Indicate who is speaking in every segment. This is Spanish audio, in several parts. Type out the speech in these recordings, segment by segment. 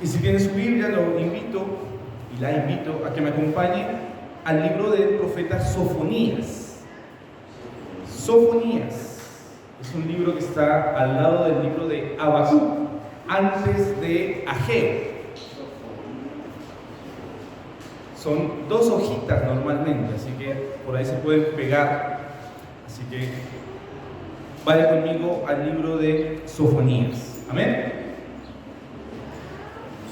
Speaker 1: Y si tiene su Biblia, lo invito y la invito a que me acompañe al libro del profeta Sofonías. Sofonías es un libro que está al lado del libro de Habacuc, antes de Ageo. Son dos hojitas normalmente, así que por ahí se pueden pegar. Así que vaya conmigo al libro de Sofonías. Amén.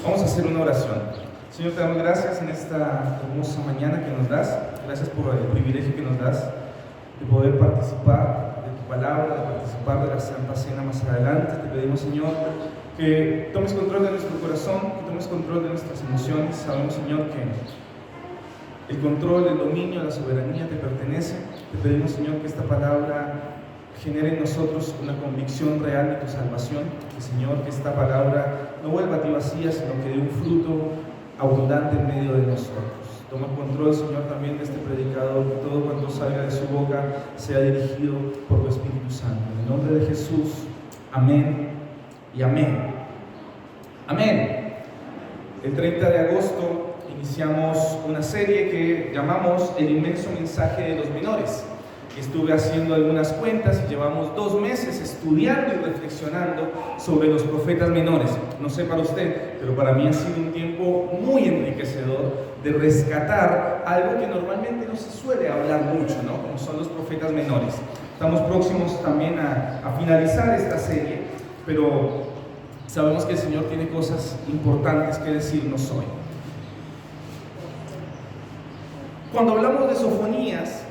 Speaker 1: Vamos a hacer una oración. Señor, te damos gracias en esta hermosa mañana que nos das. Gracias por el privilegio que nos das de poder participar de tu palabra, de participar de la Santa Cena más adelante. Te pedimos, Señor, que tomes control de nuestro corazón, que tomes control de nuestras emociones. Sabemos, Señor, que el control, el dominio, la soberanía te pertenece. Te pedimos, Señor, que esta palabra genere en nosotros una convicción real de tu salvación. Que, Señor, que esta palabra no vuelva a ti vacía, sino que dé un fruto abundante en medio de nosotros. Toma control, Señor, también de este predicador, que todo cuanto salga de su boca sea dirigido por tu Espíritu Santo. En el nombre de Jesús, amén y amén. Amén. El 30 de agosto iniciamos una serie que llamamos El inmenso mensaje de los menores. Estuve haciendo algunas cuentas y llevamos 2 meses estudiando y reflexionando sobre los profetas menores. No sé para usted, pero para mí ha sido un tiempo muy enriquecedor de rescatar algo que normalmente no se suele hablar mucho, ¿no? Como son los profetas menores. Estamos próximos también a finalizar esta serie, pero sabemos que el Señor tiene cosas importantes que decirnos hoy. Cuando hablamos de Sofonías,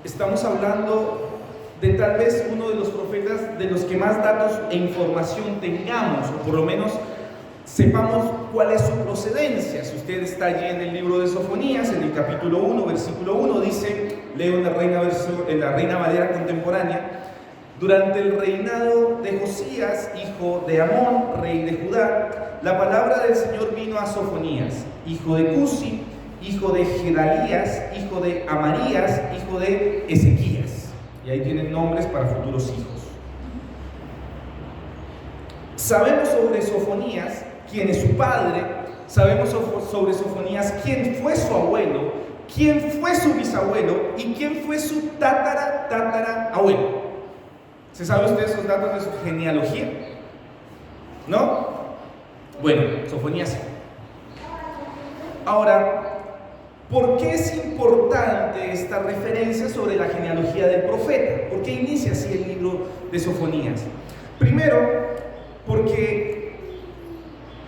Speaker 1: estamos hablando de tal vez uno de los profetas de los que más datos e información tengamos, o por lo menos sepamos cuál es su procedencia. Si usted está allí en el libro de Sofonías, en el capítulo 1, versículo 1, dice, leo en la Reina Valera contemporánea: durante el reinado de Josías, hijo de Amón, rey de Judá, la palabra del Señor vino a Sofonías, hijo de Cusi, hijo de Gedalías, hijo de Amarías, hijo de Ezequías. Y ahí tienen nombres para futuros hijos. Sabemos sobre Sofonías quién es su padre, sabemos sobre Sofonías quién fue su abuelo, quién fue su bisabuelo y quién fue su tatarabuelo. ¿Se sabe usted esos datos de su genealogía? ¿No? Bueno, Sofonías sí. Ahora, ¿por qué es importante esta referencia sobre la genealogía del profeta? ¿Por qué inicia así el libro de Sofonías? Primero, porque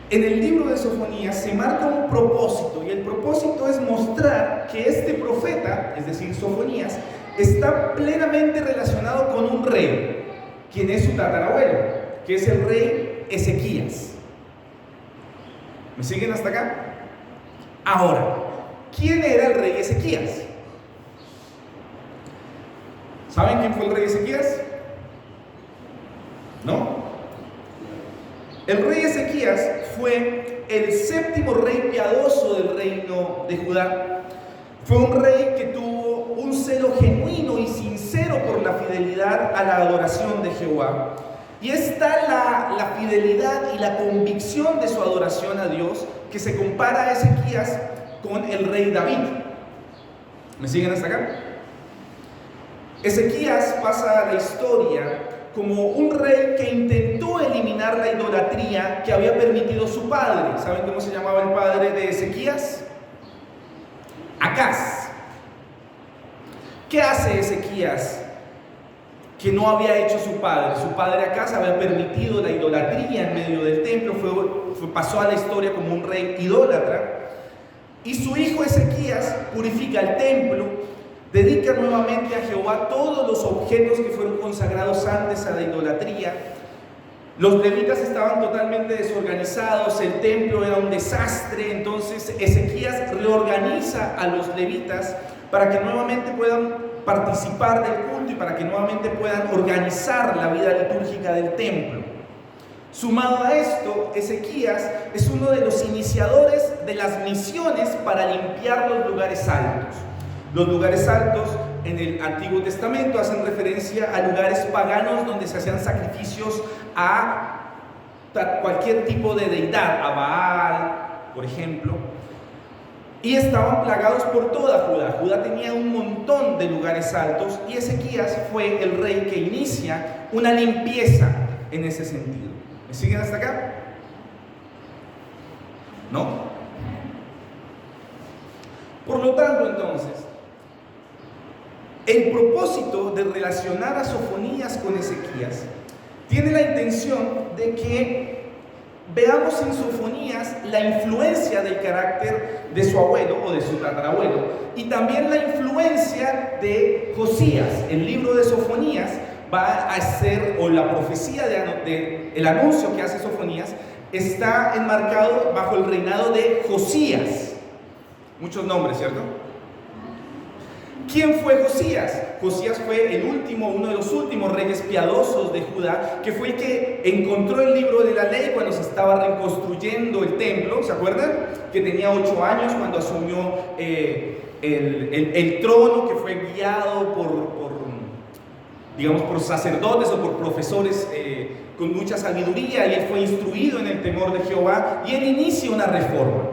Speaker 1: en el libro de Sofonías se marca un propósito, y el propósito es mostrar que este profeta, es decir, Sofonías, está plenamente relacionado con un rey, quien es su tatarabuelo, que es el rey Ezequías. ¿Me siguen hasta acá? Ahora, ¿quién era el rey Ezequías? ¿Saben quién fue el rey Ezequías? ¿No? El rey Ezequías fue el 7º rey piadoso del reino de Judá. Fue un rey que tuvo un celo genuino y sincero por la fidelidad a la adoración de Jehová. Y está la fidelidad y la convicción de su adoración a Dios que se compara a Ezequías con el rey David. ¿Me siguen hasta acá? Ezequías pasa a la historia como un rey que intentó eliminar la idolatría que había permitido su padre. ¿Saben cómo se llamaba el padre de Ezequías? Acaz. ¿Qué hace Ezequías que no había hecho su padre? Su padre Acaz había permitido la idolatría en medio del templo, pasó a la historia como un rey idólatra. Y su hijo Ezequías purifica el templo, dedica nuevamente a Jehová todos los objetos que fueron consagrados antes a la idolatría. Los levitas estaban totalmente desorganizados, el templo era un desastre. Entonces Ezequías reorganiza a los levitas para que nuevamente puedan participar del culto y para que nuevamente puedan organizar la vida litúrgica del templo. Sumado a esto, Ezequías es uno de los iniciadores de las misiones para limpiar los lugares altos. Los lugares altos en el Antiguo Testamento hacen referencia a lugares paganos donde se hacían sacrificios a cualquier tipo de deidad, a Baal, por ejemplo, y estaban plagados por toda Judá. Judá tenía un montón de lugares altos y Ezequías fue el rey que inicia una limpieza en ese sentido. ¿Me siguen hasta acá? ¿No? Por lo tanto, entonces, el propósito de relacionar a Sofonías con Ezequías tiene la intención de que veamos en Sofonías la influencia del carácter de su abuelo o de su tatarabuelo y también la influencia de Josías. El libro de Sofonías va a ser, o la profecía el anuncio que hace Sofonías está enmarcado bajo el reinado de Josías. Muchos nombres, ¿cierto? ¿Quién fue Josías? Josías fue uno de los últimos reyes piadosos de Judá, que fue el que encontró el libro de la ley cuando se estaba reconstruyendo el templo. ¿Se acuerdan? Que tenía 8 años cuando asumió el trono, que fue guiado por sacerdotes o por profesores con mucha sabiduría, y él fue instruido en el temor de Jehová, y él inicia una reforma.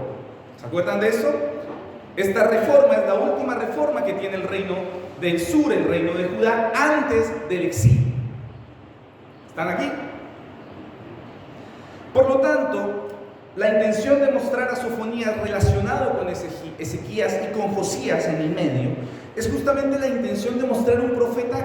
Speaker 1: ¿Se acuerdan de eso? Esta reforma es la última reforma que tiene el reino del sur, el reino de Judá, antes del exilio. ¿Están aquí? Por lo tanto, la intención de mostrar a Sofonías relacionado con Ezequías y con Josías en el medio es justamente la intención de mostrar un profeta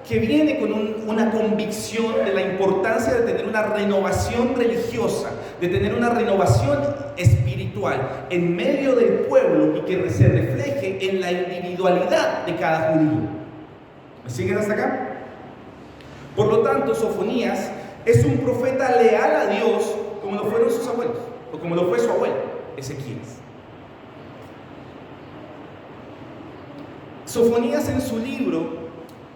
Speaker 1: que viene con una convicción de la importancia de tener una renovación religiosa, de tener una renovación espiritual en medio del pueblo y que se refleje en la individualidad de cada judío. ¿Me siguen hasta acá? Por lo tanto, Sofonías es un profeta leal a Dios como lo fueron sus abuelos, o como lo fue su abuelo, Ezequías. Sofonías en su libro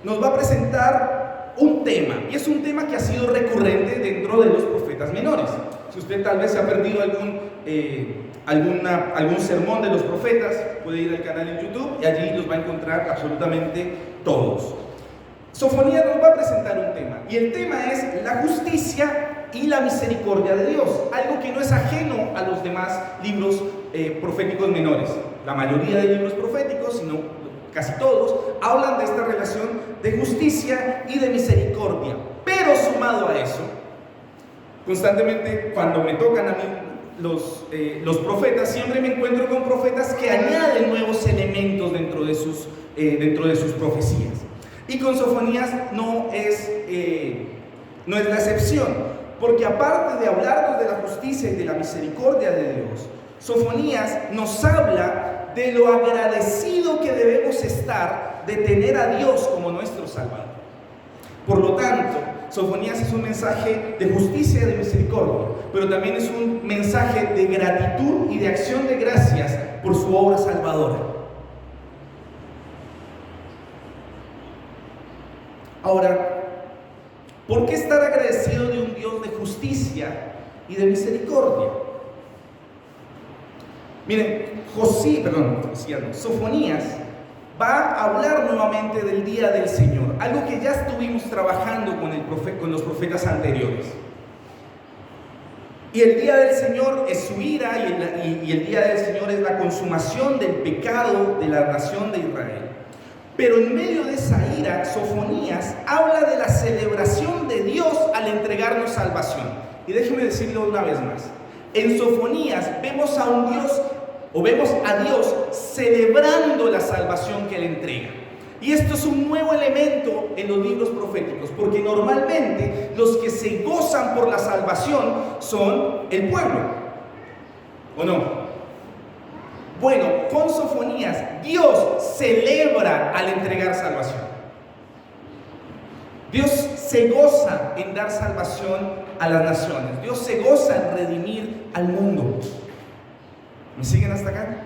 Speaker 1: nos va a presentar un tema, y es un tema que ha sido recurrente dentro de los profetas menores. Si usted tal vez se ha perdido algún sermón de los profetas, puede ir al canal en YouTube y allí los va a encontrar absolutamente todos. Sofonías nos va a presentar un tema, y el tema es la justicia y la misericordia de Dios, algo que no es ajeno a los demás libros proféticos menores. La mayoría de libros proféticos, sino casi todos, hablan de esta relación de justicia y de misericordia. Pero sumado a eso, constantemente cuando me tocan a mí los profetas, siempre me encuentro con profetas que añaden nuevos elementos dentro de sus profecías. Y con Sofonías no es la excepción, porque aparte de hablarnos de la justicia y de la misericordia de Dios, Sofonías nos habla de lo agradecido que debemos estar de tener a Dios como nuestro Salvador. Por lo tanto, Sofonías es un mensaje de justicia y de misericordia, pero también es un mensaje de gratitud y de acción de gracias por su obra salvadora. Ahora, ¿por qué estar agradecido de un Dios de justicia y de misericordia? Miren, Sofonías va a hablar nuevamente del día del Señor, algo que ya estuvimos trabajando con los profetas anteriores. Y el día del Señor es su ira, y el día del Señor es la consumación del pecado de la nación de Israel. Pero en medio de esa ira, Sofonías habla de la celebración de Dios al entregarnos salvación. Y déjenme decirlo una vez más. En Sofonías vemos a Dios celebrando la salvación que Él entrega. Y esto es un nuevo elemento en los libros proféticos, porque normalmente los que se gozan por la salvación son el pueblo, ¿o no? Bueno, con Sofonías, Dios celebra al entregar salvación. Dios se goza en dar salvación a las naciones. Dios se goza en redimir al mundo. ¿Me siguen hasta acá?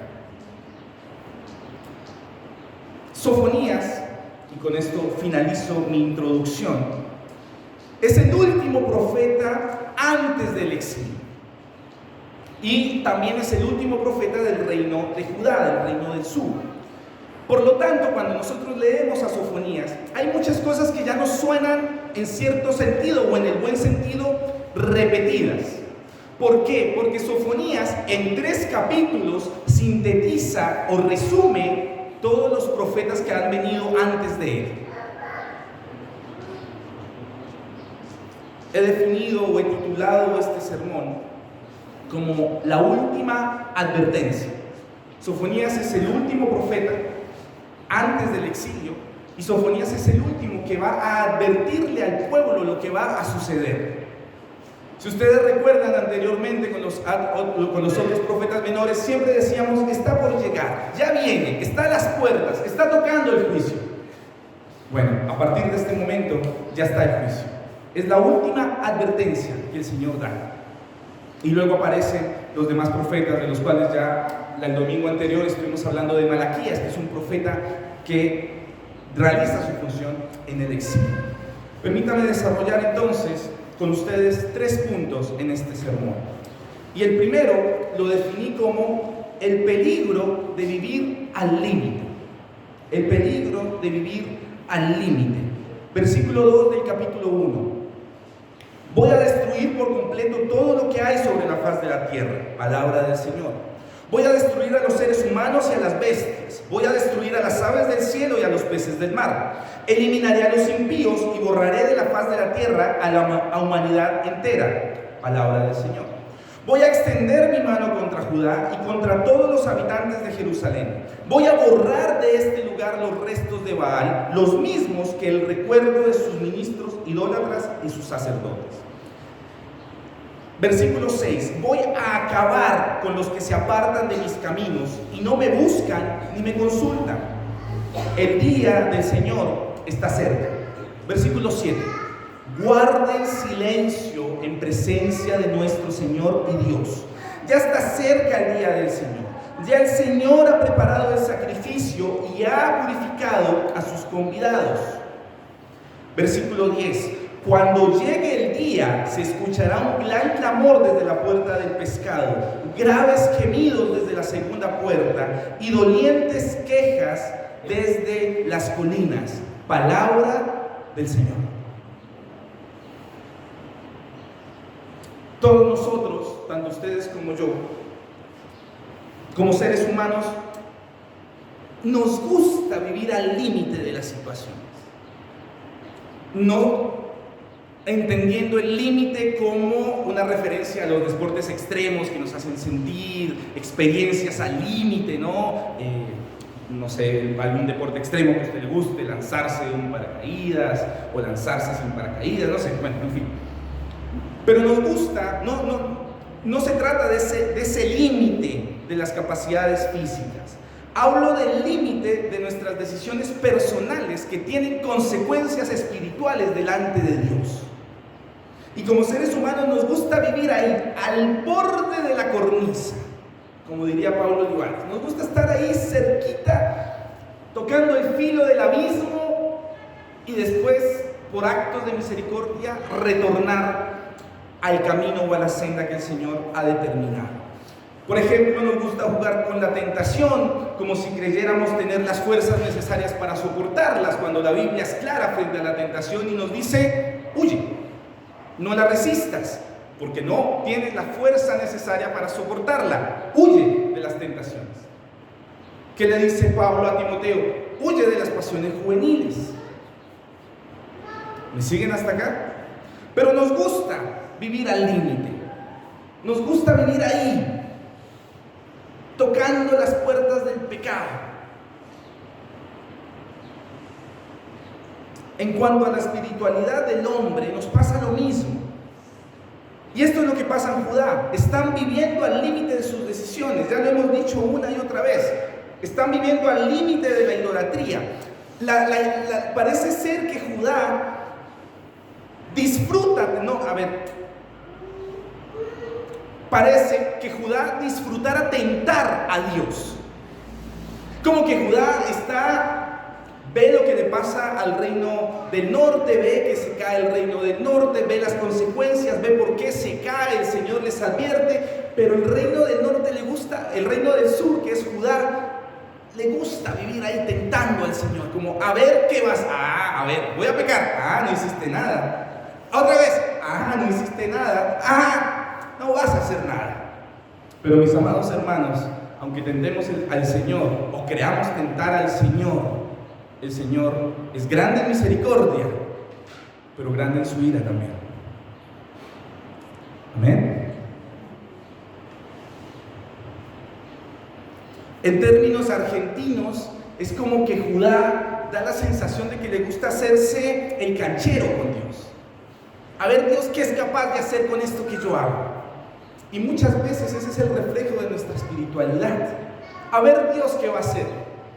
Speaker 1: Sofonías, y con esto finalizo mi introducción, es el último profeta antes del exilio. Y también es el último profeta del reino de Judá, del reino del sur. Por lo tanto, cuando nosotros leemos a Sofonías, hay muchas cosas que ya nos suenan en cierto sentido o en el buen sentido repetidas. ¿Por qué? Porque Sofonías en 3 capítulos sintetiza o resume todos los profetas que han venido antes de él. He definido o he titulado este sermón como la última advertencia. Sofonías es el último profeta antes del exilio y Sofonías es el último que va a advertirle al pueblo lo que va a suceder. Si ustedes recuerdan anteriormente con los otros profetas menores, siempre decíamos, está por llegar, ya viene, está a las puertas, está tocando el juicio. Bueno, a partir de este momento ya está el juicio. Es la última advertencia que el Señor da. Y luego aparecen los demás profetas, de los cuales ya el domingo anterior estuvimos hablando de Malaquías, que es un profeta que realiza su función en el exilio. Permítame desarrollar entonces con ustedes 3 puntos en este sermón. Y el primero lo definí como el peligro de vivir al límite. El peligro de vivir al límite. Versículo 2 del capítulo 1. Voy a destruir por completo todo lo que hay sobre la faz de la tierra. Palabra del Señor. Voy a destruir a los seres humanos y a las bestias. Voy a destruir a las aves del cielo y a los peces del mar. Eliminaré a los impíos y borraré de la faz de la tierra a la humanidad entera. Palabra del Señor. Voy a extender mi mano contra Judá y contra todos los habitantes de Jerusalén. Voy a borrar de este lugar los restos de Baal, los mismos que el recuerdo de sus ministros idólatras y sus sacerdotes. Versículo 6. Voy a acabar con los que se apartan de mis caminos y no me buscan ni me consultan. El día del Señor está cerca. Versículo 7. Guarden silencio en presencia de nuestro Señor y Dios. Ya está cerca el día del Señor. Ya el Señor ha preparado el sacrificio y ha purificado a sus convidados. Versículo 10. Cuando llegue el día, se escuchará un gran clamor desde la puerta del pescado, graves gemidos desde la segunda puerta y dolientes quejas desde las colinas. Palabra del Señor. Todos nosotros, tanto ustedes como yo, como seres humanos, nos gusta vivir al límite de las situaciones. No entendiendo el límite como una referencia a los deportes extremos que nos hacen sentir experiencias al límite, ¿no? No sé, algún deporte extremo que a usted le guste, lanzarse de un paracaídas o lanzarse sin paracaídas, no sé, bueno, en fin. Pero nos gusta, no se trata de ese límite de las capacidades físicas. Hablo del límite de nuestras decisiones personales que tienen consecuencias espirituales delante de Dios. Y como seres humanos nos gusta vivir ahí, al borde de la cornisa, como diría Pablo Duarte. Nos gusta estar ahí cerquita, tocando el filo del abismo y después, por actos de misericordia, retornar al camino o a la senda que el Señor ha determinado. Por ejemplo, nos gusta jugar con la tentación, como si creyéramos tener las fuerzas necesarias para soportarlas, cuando la Biblia es clara frente a la tentación y nos dice, huye, no la resistas, porque no tienes la fuerza necesaria para soportarla. Huye de las tentaciones. ¿Qué le dice Pablo a Timoteo? Huye de las pasiones juveniles. ¿Me siguen hasta acá? Pero nos gusta vivir al límite. Nos gusta vivir ahí, tocando las puertas del pecado. En cuanto a la espiritualidad del hombre, nos pasa lo mismo. Y esto es lo que pasa en Judá. Están viviendo al límite de sus decisiones. Ya lo hemos dicho una y otra vez. Están viviendo al límite de la idolatría. Parece ser que Judá parece que Judá disfrutara tentar a Dios. Como que Judá ve lo que le pasa al reino del norte, ve que se cae el reino del norte, ve las consecuencias, ve por qué se cae, el Señor les advierte, pero el reino del norte le gusta, el reino del sur, que es Judá, le gusta vivir ahí tentando al Señor, como a ver qué vas, a ver, voy a pecar, no hiciste nada, otra vez, no hiciste nada, no vas a hacer nada. Pero mis amados hermanos, aunque tentemos al Señor o creamos tentar al Señor, el Señor es grande en misericordia, pero grande en su ira también. Amén. En términos argentinos, es como que Judá da la sensación de que le gusta hacerse el canchero con Dios. A ver, Dios, ¿qué es capaz de hacer con esto que yo hago? Y muchas veces ese es el reflejo de nuestra espiritualidad. A ver, Dios, ¿qué va a hacer?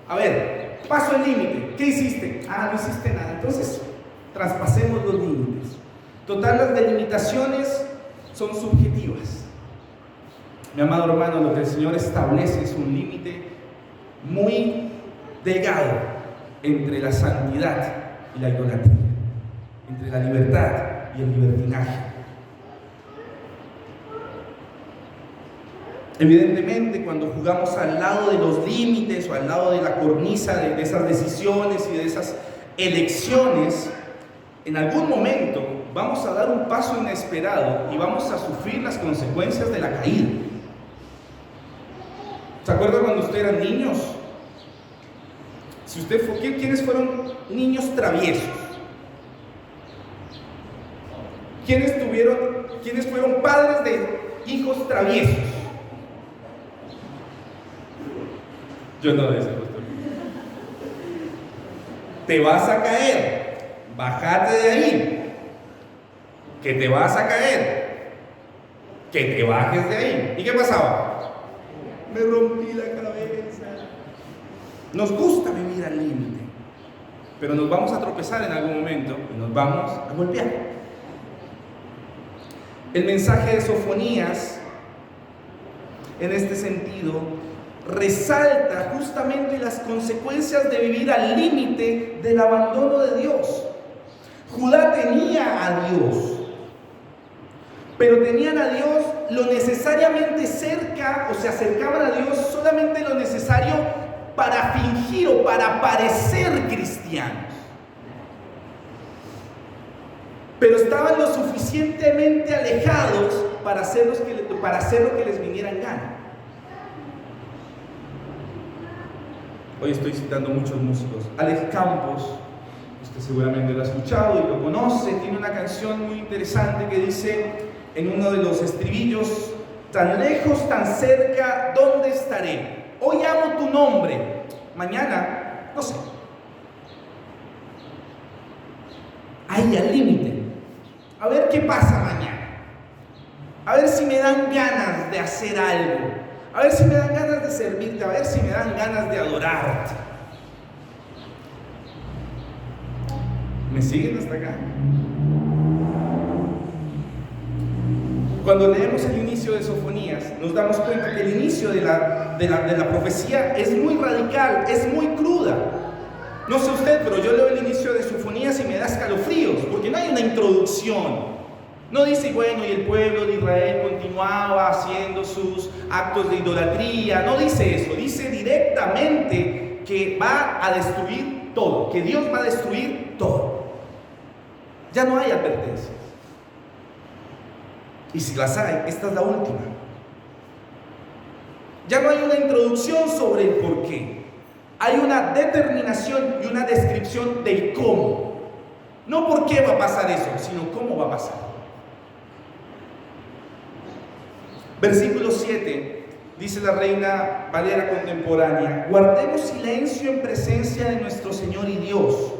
Speaker 1: A ver, paso el límite. ¿Qué hiciste? No hiciste nada. Entonces, traspasemos los límites. Total, las delimitaciones son subjetivas. Mi amado hermano, lo que el Señor establece es un límite muy delgado entre la santidad y la idolatría, entre la libertad y el libertinaje. Evidentemente, cuando jugamos al lado de los límites o al lado de la cornisa de esas decisiones y de esas elecciones, en algún momento vamos a dar un paso inesperado y vamos a sufrir las consecuencias de la caída. ¿Se acuerdan cuando ustedes eran niños? Si usted fue, ¿quiénes fueron niños traviesos? ¿Quiénes fueron padres de hijos traviesos? Yo no decía, pastor. Te vas a caer, bájate de ahí. Que te vas a caer, que te bajes de ahí. ¿Y qué pasaba? Me rompí la cabeza. Nos gusta vivir al límite, pero nos vamos a tropezar en algún momento y nos vamos a golpear. El mensaje de Sofonías, en este sentido, resalta justamente las consecuencias de vivir al límite del abandono de Dios. Judá tenía a Dios, pero tenían a Dios lo necesariamente cerca, o se acercaban a Dios solamente lo necesario para fingir o para parecer cristianos. Pero estaban lo suficientemente alejados para hacer lo que les viniera en gana. Hoy estoy citando muchos músicos. Alex Campos, usted seguramente lo ha escuchado y lo conoce, tiene una canción muy interesante que dice en uno de los estribillos: tan lejos, tan cerca, ¿dónde estaré? Hoy amo tu nombre, mañana, no sé. Ahí al límite. A ver qué pasa mañana. A ver si me dan ganas de hacer algo. A ver si me dan ganas de servirte. A ver si me dan ganas de adorarte. ¿Me siguen hasta acá? Cuando leemos el inicio de Sofonías, nos damos cuenta que el inicio de la profecía es muy radical, es muy cruda. No sé usted, pero yo leo el inicio de Sofonías y me da escalofríos, porque no hay una introducción. No dice, bueno, y el pueblo de Israel continuaba haciendo sus actos de idolatría. No dice eso, dice directamente que va a destruir todo, que Dios va a destruir todo. Ya no hay advertencias. Y si las hay, esta es la última. Ya no hay una introducción sobre el por qué. Hay una determinación y una descripción del cómo. No por qué va a pasar eso, sino cómo va a pasar. Versículo 7, dice la Reina Valera contemporánea: guardemos silencio en presencia de nuestro Señor y Dios.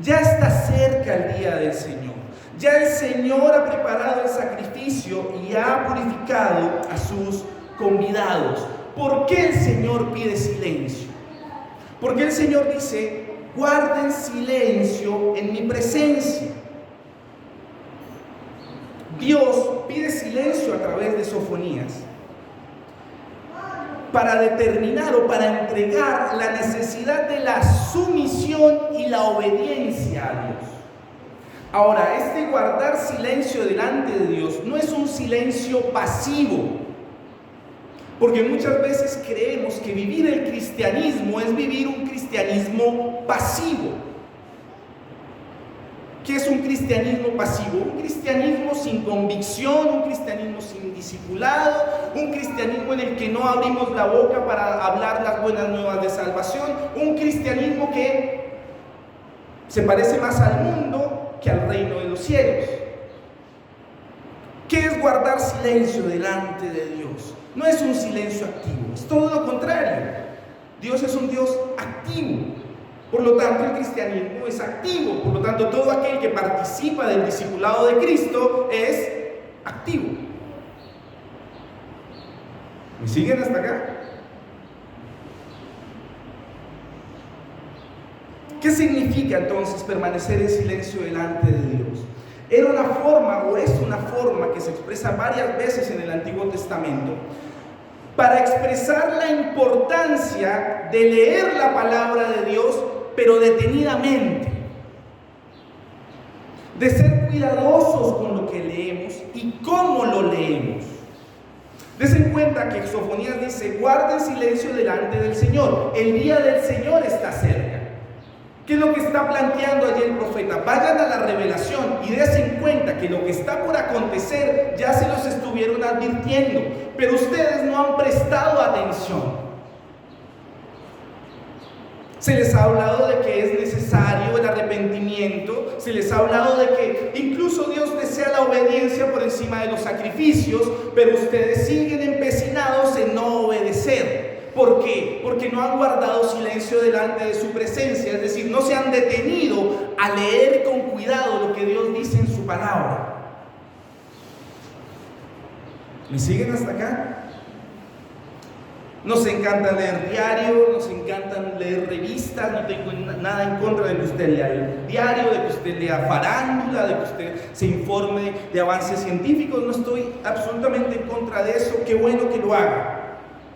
Speaker 1: Ya está cerca el día del Señor. Ya el Señor ha preparado el sacrificio y ha purificado a sus convidados. ¿Por qué el Señor pide silencio? Porque el Señor dice: guarden silencio en mi presencia. Dios pide silencio a través de Sofonías para determinar o para entregar la necesidad de la sumisión y la obediencia a Dios. Ahora, este guardar silencio delante de Dios no es un silencio pasivo, porque muchas veces creemos que vivir el cristianismo es vivir un cristianismo pasivo. ¿Qué es un cristianismo pasivo? Un cristianismo sin convicción, un cristianismo sin discipulado, un cristianismo en el que no abrimos la boca para hablar las buenas nuevas de salvación, un cristianismo que se parece más al mundo que al reino de los cielos. ¿Qué es guardar silencio delante de Dios? No es un silencio activo, es todo lo contrario. Dios es un Dios activo. Por lo tanto, el cristianismo es activo. Por lo tanto, todo aquel que participa del discipulado de Cristo es activo. ¿Me siguen hasta acá? ¿Qué significa entonces permanecer en silencio delante de Dios? Era una forma, o es una forma, que se expresa varias veces en el Antiguo Testamento para expresar la importancia de leer la palabra de Dios, pero detenidamente, de ser cuidadosos con lo que leemos y cómo lo leemos. Des en cuenta que Sofonías dice: guarden silencio delante del Señor, el día del Señor está cerca. ¿Qué es lo que está planteando allí el profeta? Vayan a la revelación y des en cuenta que lo que está por acontecer ya se los estuvieron advirtiendo, pero ustedes no han prestado atención. Se les ha hablado de que es necesario el arrepentimiento, se les ha hablado de que incluso Dios desea la obediencia por encima de los sacrificios, pero ustedes siguen empecinados en no obedecer. ¿Por qué? Porque no han guardado silencio delante de su presencia, es decir, no se han detenido a leer con cuidado lo que Dios dice en su palabra. ¿Me siguen hasta acá? Nos encanta leer diario, nos encantan leer revistas, no tengo nada en contra de que usted lea el diario, de que usted lea farándula, de que usted se informe de avances científicos, no estoy absolutamente en contra de eso, qué bueno que lo haga.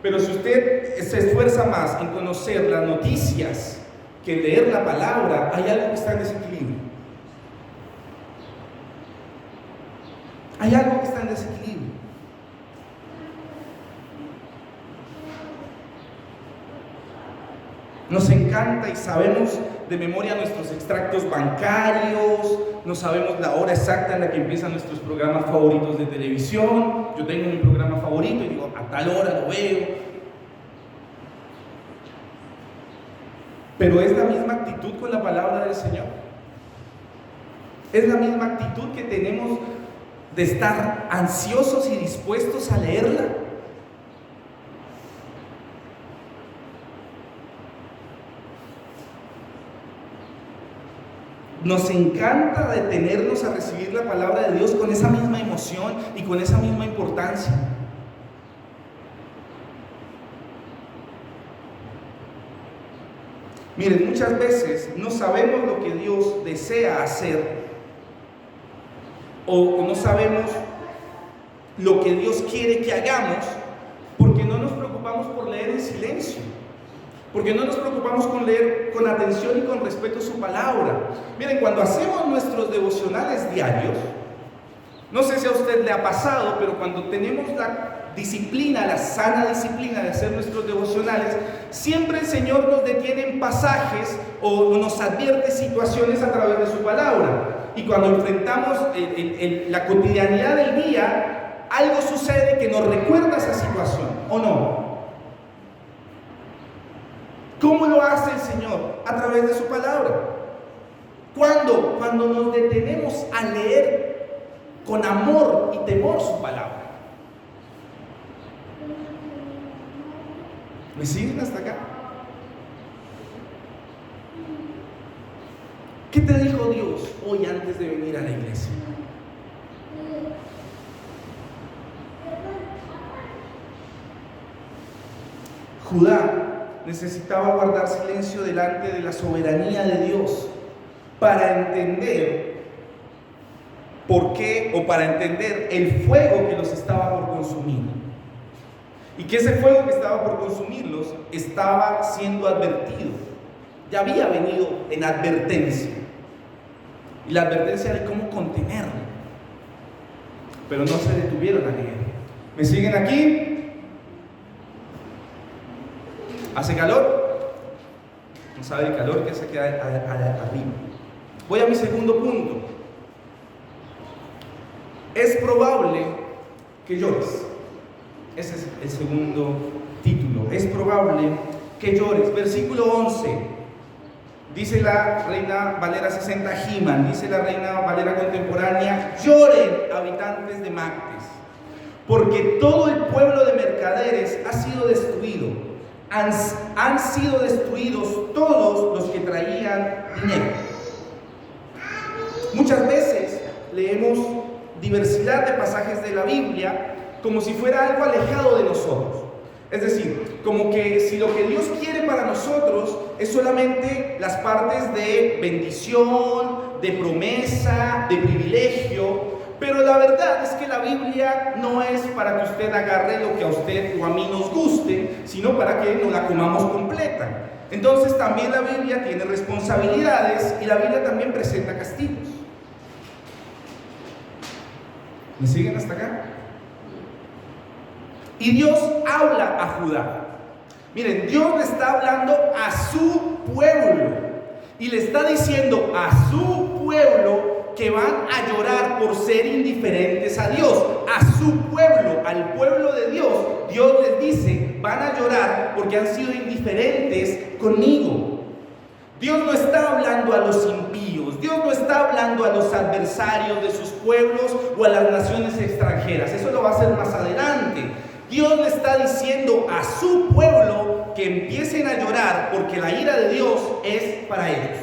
Speaker 1: Pero si usted se esfuerza más en conocer las noticias que en leer la palabra, hay algo que está en desequilibrio. Hay algo que está en desequilibrio. Nos encanta y sabemos de memoria nuestros extractos bancarios, no sabemos la hora exacta en la que empiezan nuestros programas favoritos de televisión. Yo tengo mi programa favorito y digo, a tal hora lo veo. Pero es la misma actitud con la palabra del Señor. Es la misma actitud que tenemos de estar ansiosos y dispuestos a leerla. Nos encanta detenernos a recibir la palabra de Dios con esa misma emoción y con esa misma importancia. Miren, muchas veces no sabemos lo que Dios desea hacer o no sabemos lo que Dios quiere que hagamos porque no nos preocupamos por leer en silencio. Porque no nos preocupamos con leer con atención y con respeto su palabra. Miren, cuando hacemos nuestros devocionales diarios, no sé si a usted le ha pasado, pero cuando tenemos la disciplina, la sana disciplina de hacer nuestros devocionales, siempre el Señor nos detiene en pasajes o nos advierte situaciones a través de su palabra. Y cuando enfrentamos la cotidianidad del día, algo sucede que nos recuerda esa situación, ¿o no? ¿Cómo lo hace el Señor? A través de su palabra. ¿Cuándo? Cuando nos detenemos a leer con amor y temor su palabra. ¿Me siguen hasta acá? ¿Qué te dijo Dios hoy antes de venir a la iglesia? Judá necesitaba guardar silencio delante de la soberanía de Dios para entender por qué, o para entender el fuego que los estaba por consumir. Y que ese fuego que estaba por consumirlos estaba siendo advertido. Ya había venido en advertencia. Y la advertencia de cómo contenerlo. Pero no se detuvieron a leer. ¿Me siguen aquí? ¿Hace calor? No sabe el calor que se queda arriba. Voy a mi segundo punto. Es probable que llores. Ese es el segundo título. Es probable que llores. Versículo 11. Dice la Reina Valera 60 He-Man, dice la Reina Valera contemporánea: lloren, habitantes de Mactes, porque todo el pueblo de mercaderes ha sido destruido. Han sido destruidos todos los que traían dinero. Muchas veces leemos diversidad de pasajes de la Biblia como si fuera algo alejado de nosotros. Es decir, como que si lo que Dios quiere para nosotros es solamente las partes de bendición, de promesa, de privilegio, pero la verdad es que la Biblia no es para que usted agarre lo que a usted o a mí nos guste, sino para que nos la comamos completa. Entonces también la Biblia tiene responsabilidades y la Biblia también presenta castigos. ¿Me siguen hasta acá? Y Dios habla a Judá. Miren, Dios le está hablando a su pueblo y le está diciendo a su pueblo que van a llorar por ser indiferentes a Dios. A su pueblo, al pueblo de Dios, Dios les dice: van a llorar porque han sido indiferentes conmigo. Dios no está hablando a los impíos, Dios no está hablando a los adversarios de sus pueblos o a las naciones extranjeras. Eso lo va a hacer más adelante. Dios le está diciendo a su pueblo que empiecen a llorar porque la ira de Dios es para ellos.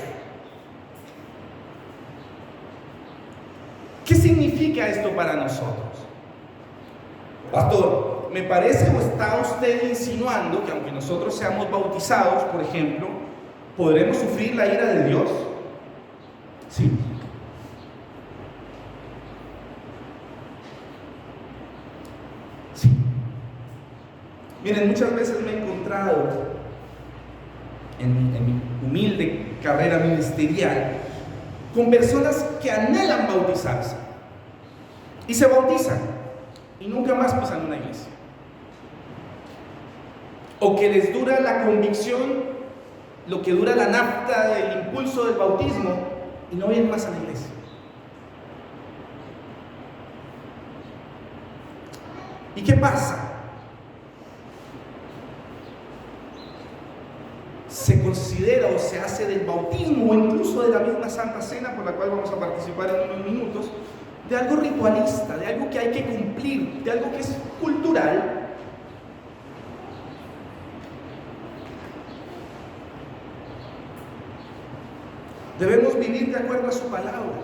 Speaker 1: ¿Qué significa esto para nosotros? Pastor, me parece o está usted insinuando que aunque nosotros seamos bautizados, por ejemplo, ¿podremos sufrir la ira de Dios? Sí. Sí. Miren, muchas veces me he encontrado en mi humilde carrera ministerial con personas que anhelan bautizarse y se bautizan y nunca más pisan una iglesia, o que les dura la convicción lo que dura la nafta del impulso del bautismo y no vienen más a la iglesia. ¿Y qué pasa? Se considera o se hace del bautismo o incluso de la misma Santa Cena, por la cual vamos a participar en unos minutos, de algo ritualista, de algo que hay que cumplir, de algo que es cultural. Debemos vivir de acuerdo a su palabra.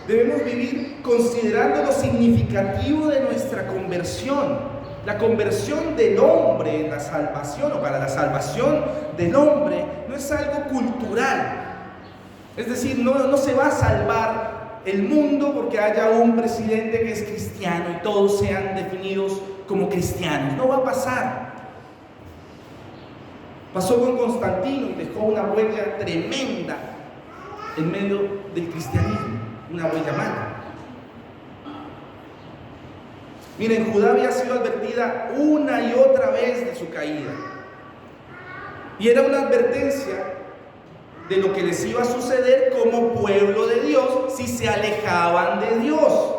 Speaker 1: Debemos vivir considerando lo significativo de nuestra conversión. La conversión del hombre en la salvación, o para la salvación del hombre, no es algo cultural. Es decir, no se va a salvar el mundo porque haya un presidente que es cristiano y todos sean definidos como cristianos. No va a pasar. Pasó con Constantino y dejó una huella tremenda en medio del cristianismo, una huella mala. Miren, Judá había sido advertida una y otra vez de su caída. Y era una advertencia de lo que les iba a suceder como pueblo de Dios si se alejaban de Dios.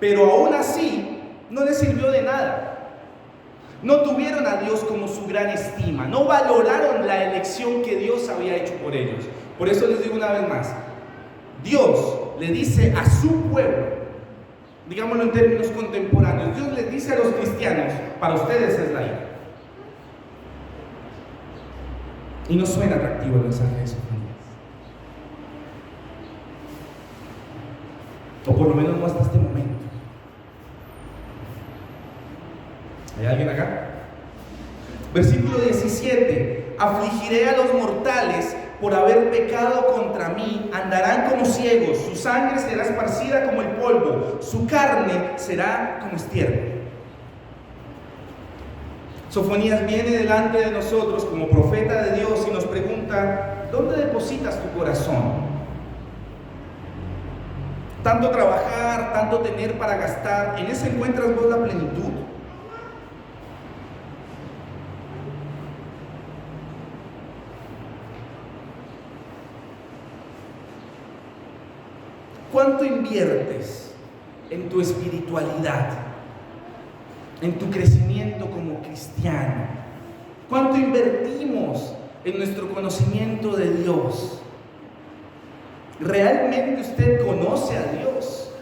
Speaker 1: Pero aún así, no les sirvió de nada. No tuvieron a Dios como su gran estima. No valoraron la elección que Dios había hecho por ellos. Por eso les digo una vez más, Dios le dice a su pueblo, digámoslo en términos contemporáneos, Dios les dice a los cristianos: para ustedes es la ira. Y no suena atractivo el mensaje de Sofonías, o por lo menos no hasta este momento. ¿Hay alguien acá? Versículo 17: afligiré a los mortales por haber pecado contra mí, andarán como ciegos, su sangre será esparcida como el polvo, su carne será como estiércol. Sofonías viene delante de nosotros como profeta de Dios y nos pregunta: ¿dónde depositas tu corazón? Tanto trabajar, tanto tener para gastar, ¿en eso encuentras vos la plenitud? ¿Cuánto inviertes en tu espiritualidad, en tu crecimiento como cristiano? ¿Cuánto invertimos en nuestro conocimiento de Dios? ¿Realmente usted conoce a Dios?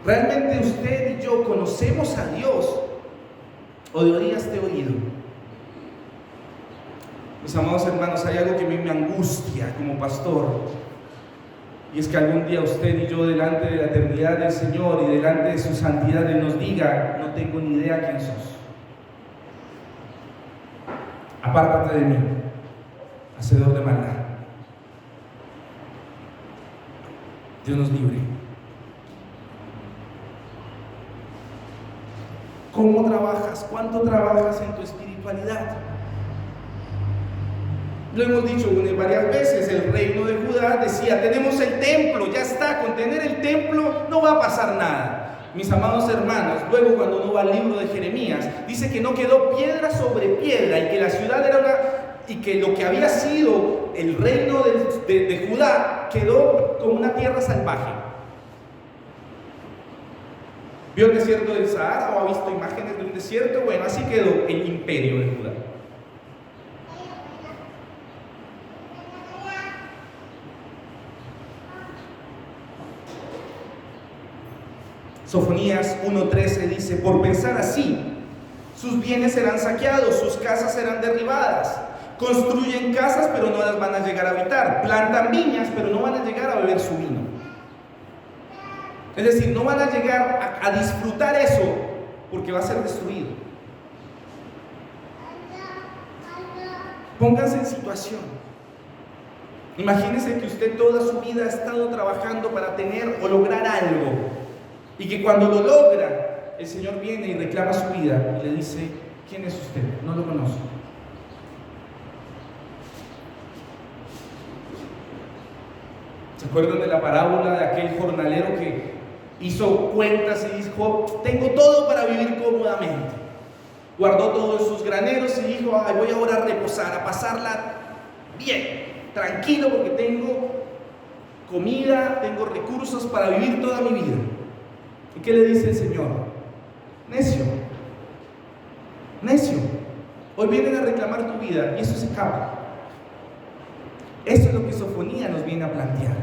Speaker 1: ¿Realmente usted y yo conocemos a Dios? ¿O de oídas te he oído? Mis amados hermanos, hay algo que a mí me angustia como pastor, y es que algún día usted y yo, delante de la eternidad del Señor y delante de su santidad, Él nos diga: no tengo ni idea quién sos, apártate de mí, hacedor de maldad. Dios nos libre. ¿Cómo trabajas? ¿Cuánto trabajas en tu espiritualidad? Lo hemos dicho varias veces. El reino de Judá decía: tenemos el templo, ya está, con tener el templo no va a pasar nada. Mis amados hermanos, luego cuando uno va al libro de Jeremías, dice que no quedó piedra sobre piedra, y que la ciudad y que lo que había sido el reino de Judá quedó como una tierra salvaje. ¿Vio el desierto del Sahara o ha visto imágenes de un desierto? Bueno, así quedó el imperio de Judá. Sofonías 1:13 dice: por pensar así, sus bienes serán saqueados, sus casas serán derribadas. Construyen casas, pero no las van a llegar a habitar. Plantan viñas, pero no van a llegar a beber su vino. Es decir, no van a llegar a disfrutar eso, porque va a ser destruido. Pónganse en situación. Imagínense que usted toda su vida ha estado trabajando para tener o lograr algo, y que cuando lo logra, el Señor viene y reclama su vida y le dice: ¿quién es usted? No lo conozco. ¿Se acuerdan de la parábola de aquel jornalero que hizo cuentas y dijo: tengo todo para vivir cómodamente? Guardó todos sus graneros y dijo: ay, voy ahora a reposar, a pasarla bien, tranquilo, porque tengo comida, tengo recursos para vivir toda mi vida. ¿Y qué le dice el Señor? Necio, necio, hoy vienen a reclamar tu vida y eso se acaba. Eso es lo que Sofonía nos viene a plantear.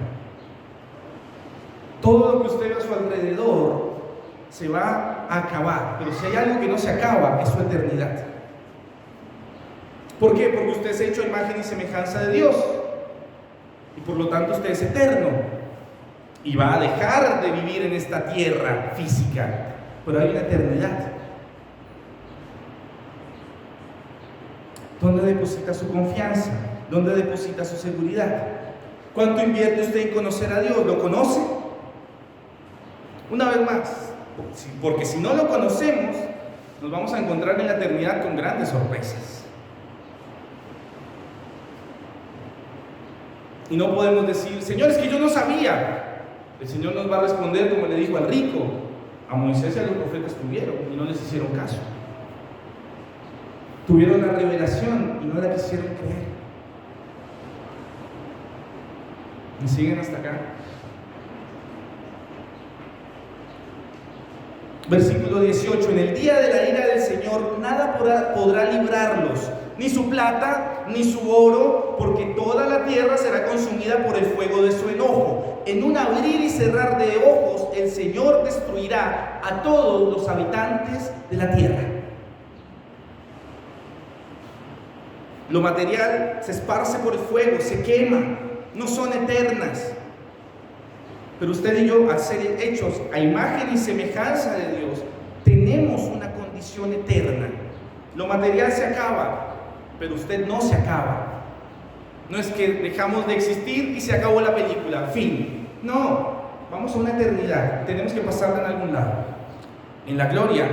Speaker 1: Todo lo que usted ve a su alrededor se va a acabar, pero si hay algo que no se acaba, es su eternidad. ¿Por qué? Porque usted es hecho a imagen y semejanza de Dios, y por lo tanto usted es eterno, y va a dejar de vivir en esta tierra física, pero hay una eternidad. ¿Dónde deposita su confianza? ¿Dónde deposita su seguridad? ¿Cuánto invierte usted en conocer a Dios? ¿Lo conoce? Una vez más, porque si no lo conocemos, nos vamos a encontrar en la eternidad con grandes sorpresas. Y no podemos decir: Señor, es que yo no sabía. El Señor nos va a responder como le dijo al rico: a Moisés y a los profetas tuvieron y no les hicieron caso. Tuvieron la revelación y no la quisieron creer. ¿Me siguen hasta acá? Versículo 18: en el día de la ira del Señor nada podrá librarlos, ni su plata, ni su oro, porque toda la tierra será consumida por el fuego de su enojo. En un abrir y cerrar de ojos, el Señor destruirá a todos los habitantes de la tierra. Lo material se esparce por el fuego, se quema, no son eternas. Pero usted y yo, al ser hechos a imagen y semejanza de Dios, tenemos una condición eterna. Lo material se acaba, pero usted no se acaba. No es que dejamos de existir y se acabó la película, fin. No, vamos a una eternidad. Tenemos que pasarla en algún lado, en la gloria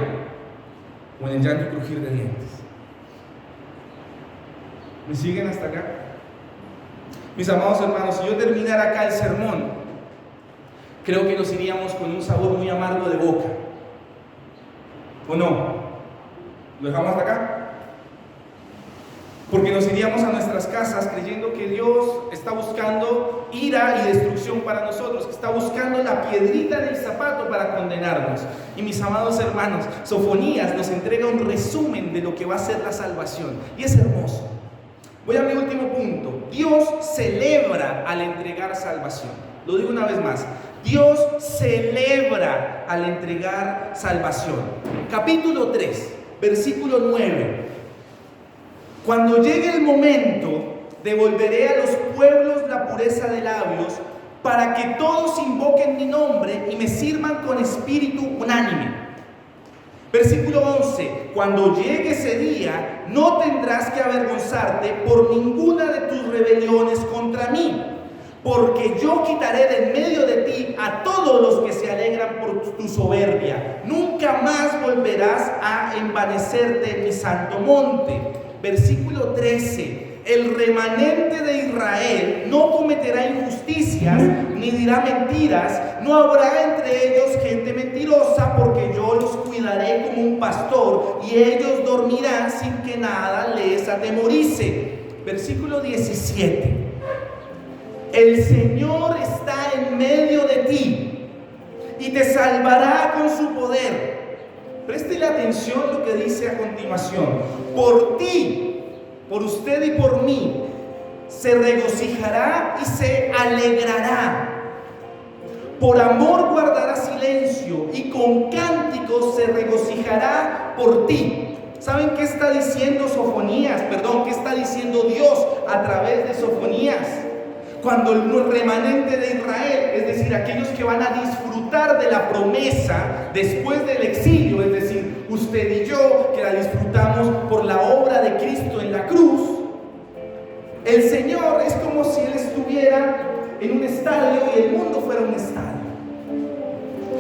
Speaker 1: o en el llanto y crujir de dientes. ¿Me siguen hasta acá? Mis amados hermanos, si yo terminara acá el sermón, creo que nos iríamos con un sabor muy amargo de boca. ¿O no? ¿Lo dejamos hasta acá? Porque nos iríamos a nuestras casas creyendo que Dios está está buscando ira y destrucción para nosotros, que está buscando la piedrita del zapato para condenarnos. Y mis amados hermanos, Sofonías nos entrega un resumen de lo que va a ser la salvación. Y es hermoso. Voy a mi último punto. Dios celebra al entregar salvación. Lo digo una vez más. Dios celebra al entregar salvación. Capítulo 3, versículo 9. Cuando llegue el momento, devolveré a los pueblos la pureza de labios, para que todos invoquen mi nombre y me sirvan con espíritu unánime. Versículo 11. Cuando llegue ese día, no tendrás que avergonzarte por ninguna de tus rebeliones contra mí, porque yo quitaré de en medio de ti a todos los que se alegran por tu soberbia. Nunca más volverás a envanecerte en mi santo monte. Versículo 13. El remanente de Israel no cometerá injusticias ni dirá mentiras. No habrá entre ellos gente mentirosa, porque yo los cuidaré como un pastor y ellos dormirán sin que nada les atemorice. Versículo 17. El Señor está en medio de ti y te salvará con su poder. Préstele atención lo que dice a continuación. Por ti, por usted y por mí, se regocijará y se alegrará. Por amor guardará silencio y con cánticos se regocijará por ti. ¿Saben qué está diciendo Sofonías? Perdón, ¿qué está diciendo Dios a través de Sofonías? Cuando el remanente de Israel, es decir, aquellos que van a disfrutar de la promesa después del exilio, es decir, usted y yo, que la disfrutamos por la obra de Cristo en la cruz, el Señor es como si Él estuviera en un estadio y el mundo fuera un estadio.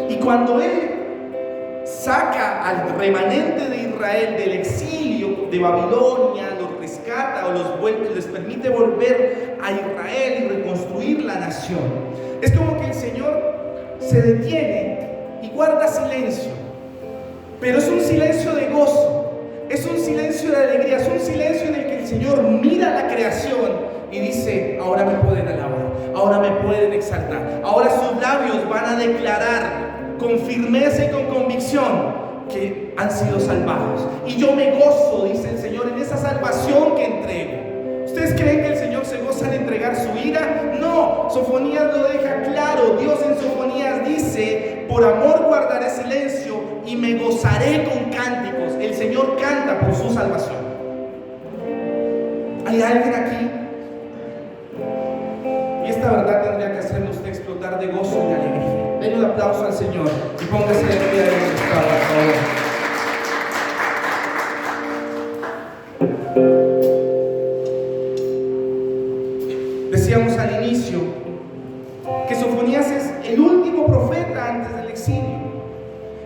Speaker 1: Y cuando Él saca al remanente de Israel del exilio de Babilonia, los rescata o los vuelve, les permite volver a Israel y reconstruir la nación, es como que el Señor se detiene y guarda silencio, pero es un silencio de gozo, es un silencio de alegría, es un silencio en el que el Señor mira la creación y dice: ahora me pueden alabar, ahora me pueden exaltar, ahora sus labios van a declarar con firmeza y con convicción que han sido salvados. Y yo me gozo, dice el Señor, en esa salvación que entrego. ¿Ustedes creen que el Señor se goza al entregar su ira? No, Sofonías lo deja claro. Dios en Sofonías dice: por amor guardaré silencio y me gozaré con cánticos. El Señor canta por su salvación. ¿Hay alguien aquí? Y esta verdad tendría que hacerle usted explotar de gozo y de alegría. Denle un aplauso al Señor y póngase de pie ahí donde está, por favor. Decíamos al inicio que Sofonías es el último profeta antes del exilio.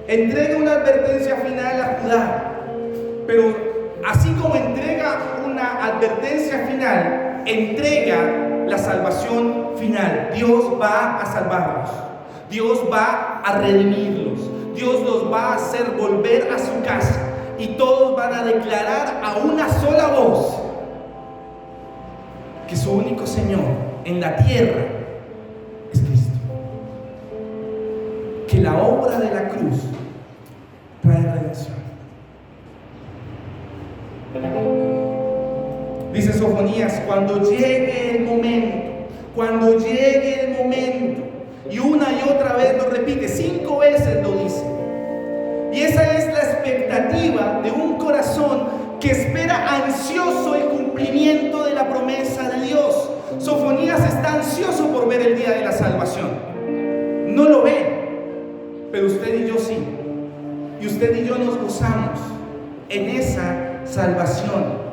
Speaker 1: Entrega una advertencia final a Judá, pero así como entrega una advertencia final, entrega la salvación final. Dios va a salvarlos. Dios va a redimirlos. Dios los va a hacer volver a su casa. Y todos van a declarar a una sola voz que su único Señor en la tierra es Cristo. Que la obra de la cruz trae redención. Dice Sofonías: cuando llegue el momento, y una y otra vez lo repite, 5 veces lo dice. Y esa es la expectativa de un corazón que espera ansioso el cumplimiento de la promesa de Dios. Sofonías está ansioso por ver el día de la salvación. No lo ve, pero usted y yo sí. Y usted y yo nos gozamos en esa salvación.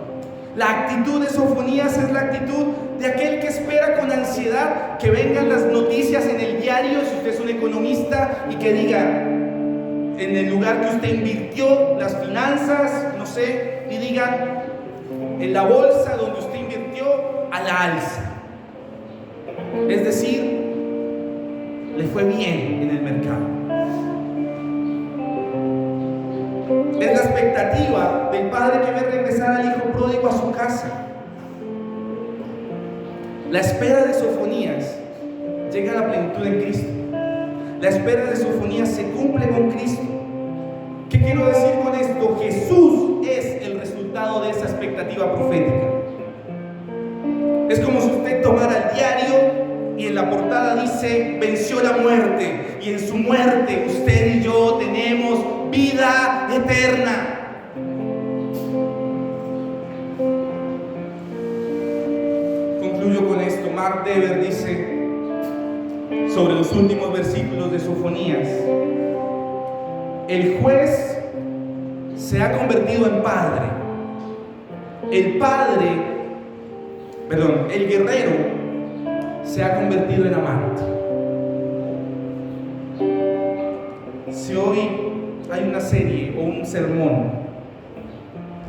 Speaker 1: La actitud de Sofonías es la actitud de aquel que espera con ansiedad que vengan las noticias en el diario, si usted es un economista, y que diga: en el lugar que usted invirtió las finanzas, no sé, y digan: en la bolsa donde usted invirtió a la alza. Es decir, le fue bien en el mercado. Es la expectativa del padre que ve regresar al hijo pródigo a su casa. La espera de Sofonías llega a la plenitud en Cristo. La espera de Sofonías se cumple con Cristo. ¿Qué quiero decir con esto? Jesús es el resultado de esa expectativa profética. Es como si usted tomara el diario y en la portada dice: venció la muerte, y en su muerte usted y yo tenemos vida eterna. Concluyo con esto. Mark Dever dice sobre los últimos versículos de Sofonías: el juez se ha convertido en padre. El guerrero se ha convertido en amante. Si hoy hay una serie o un sermón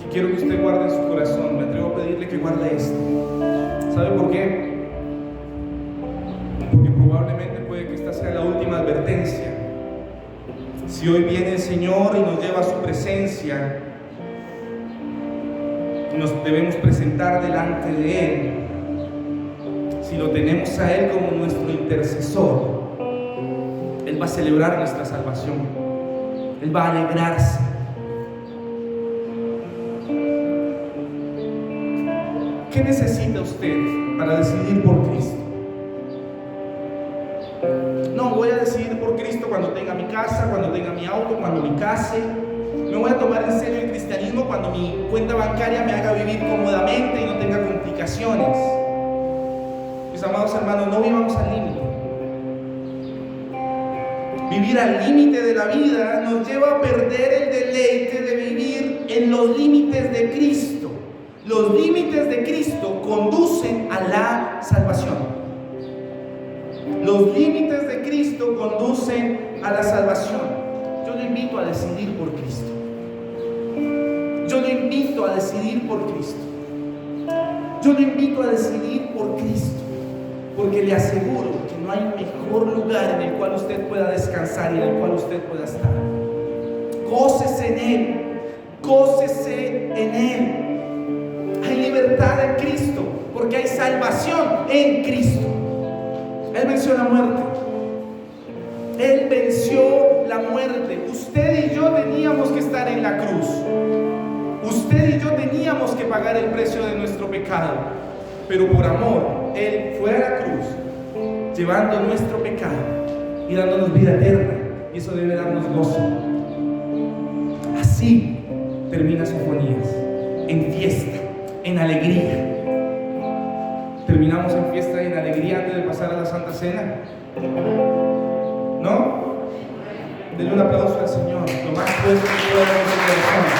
Speaker 1: que quiero que usted guarde en su corazón, me atrevo a pedirle que guarde esto. ¿Sabe por qué? Porque probablemente puede que esta sea la última advertencia. Si hoy viene el Señor y nos lleva a su presencia, nos debemos presentar delante de Él. Si lo tenemos a Él como nuestro intercesor, Él va a celebrar nuestra salvación. Él va a alegrarse. ¿Qué necesita usted para decidir por Cristo? No, voy a decidir por Cristo cuando tenga mi casa, cuando tenga mi auto, cuando me case. Me voy a tomar en serio el cristianismo cuando mi cuenta bancaria me haga vivir cómodamente y no tenga complicaciones. Mis amados hermanos, no vivamos al límite. Vivir al límite de la vida nos lleva a perder el deleite de vivir en los límites de Cristo. Los límites de Cristo conducen a la salvación. Los límites de Cristo conducen a la salvación. Yo lo invito a decidir por Cristo. Yo lo invito a decidir por Cristo. Yo lo invito a decidir por Cristo. Porque le aseguro que no hay mejor lugar en el cual usted pueda descansar y en el cual usted pueda estar. Gócese en Él. Gócese en Él. Hay libertad en Cristo, porque hay salvación en Cristo. Él venció la muerte. Él venció la muerte. Usted y yo teníamos que estar en la cruz. Usted y yo teníamos que pagar el precio de nuestro pecado. Pero por amor, Él fue a la cruz, llevando nuestro pecado y dándonos vida eterna. Y eso debe darnos gozo. Así termina Sofonías, en fiesta, en alegría. ¿Terminamos en fiesta y en alegría antes de pasar a la Santa Cena? ¿No? Denle un aplauso al Señor, lo más fuerte que pueda en su corazón.